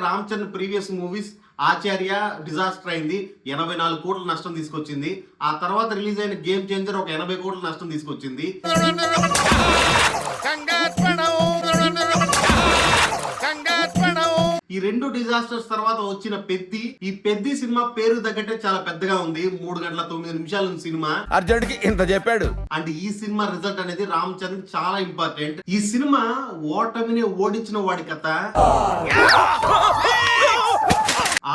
Ram Charan previous movies ఆచార్య disaster అయింది, 84 కోట్ల నష్టం తీసుకొచ్చింది. ఆ తర్వాత రిలీజ్ అయిన గేమ్ చేంజర్ ఒక 80 కోట్ల నష్టం తీసుకొచ్చింది. ఈ రెండు డిజాస్టర్స్ తర్వాత వచ్చిన పెద్ది, ఈ పెద్ది సినిమా పేరు తగ్గట్టే చాలా పెద్దగా ఉంది. 3 గంటల 9 నిమిషాల సినిమా. అర్జునుడికి ఇంత చెప్పాడు. అండ్ ఈ సినిమా రిజల్ట్ అనేది రామ్ చరణ్ చాలా ఇంపార్టెంట్. ఈ సినిమా ఓటమిని ఓడించిన వాడి కథ,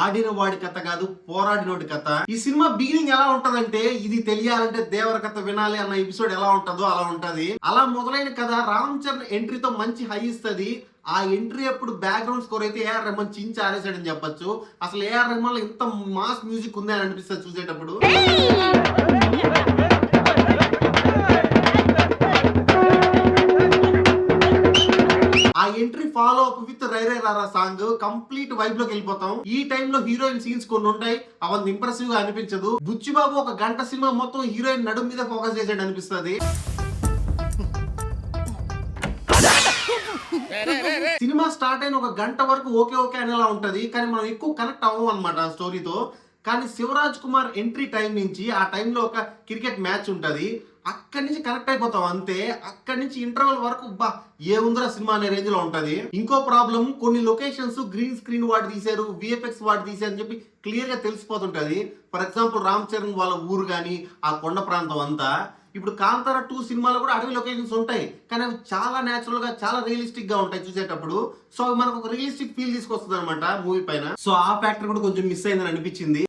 ఆడిన వాడి కథ కాదు, పోరాడినోడి కథ. ఈ సినిమా బిగినింగ్ ఎలా ఉంటదంటే, ఇది తెలియాలంటే దేవర కథ వినాలి అన్న ఎపిసోడ్ ఎలా ఉంటుందో అలా ఉంటది. అలా మొదలైన కథ రామ్ చరణ్ ఎంట్రీతో మంచి హై ఇస్తుంది. ఆ ఎంట్రీ అప్పుడు బ్యాక్గ్రౌండ్ స్కోర్ అయితే ఏఆర్ రెహమాన్ చించి ఆరేసాడని చెప్పొచ్చు. అసలు ఏఆర్ రెహమాన్ లో ఇంత మాస్ మ్యూజిక్ ఉంది అని అనిపిస్తుంది చూసేటప్పుడు. ఆ ఎంట్రీ ఫాలో అప్ విత్ రైరే రారా సాంగ్ కంప్లీట్ వైబ్ లోకి వెళ్ళిపోతాం. ఈ టైంలో హీరోయిన్ సీన్స్ కొన్ని ఉంటాయి, అవంత ఇంప్రెసివ్ గా అనిపించదు. బుచ్చిబాబు ఒక గంట సినిమా మొత్తం హీరోయిన్ నడుము మీద ఫోకస్ చేసాడు అనిపిస్తుంది. సినిమా స్టార్ట్ అయిన ఒక గంట వరకు ఓకే ఓకే అనేలా ఉంటది, కానీ మనం ఎక్కువ కనెక్ట్ అవ్వం అనమాట స్టోరీతో. కానీ శివరాజ్ కుమార్ ఎంట్రీ టైం నుంచి ఆ టైంలో ఒక క్రికెట్ మ్యాచ్ ఉంటది, అక్కడి నుంచి కనెక్ట్ అయిపోతాం అంతే. అక్కడి నుంచి ఇంటర్వెల్ వరకు బా ఏముందిరా సినిమా అనే రేంజ్ లో ఉంటది. ఇంకో ప్రాబ్లం, కొన్ని లొకేషన్స్ గ్రీన్ స్క్రీన్ వాడి తీశారు, విఎఫ్ఎక్స్ వాడి తీశారు అని చెప్పి క్లియర్ గా తెలిసిపోతుంటది. ఫర్ ఎగ్జాంపుల్ రామ్ చరణ్ వాళ్ళ ఊరు కానీ ఆ కొండ ప్రాంతం అంతా. ఇప్పుడు కాంతారా 2 సినిమాలో కూడా అడవి లొకేషన్స్ ఉంటాయి, కానీ అవి చాలా న్యాచురల్ గా చాలా రియలిస్టిక్ గా ఉంటాయి చూసేటప్పుడు. సో అవి మనకు ఒక రియలిస్టిక్ ఫీల్ తీసుకొస్తుంది అనమాట మూవీ పైన. సో ఆ ఫ్యాక్టర్ కూడా కొంచెం మిస్ అయిందని అనిపించింది.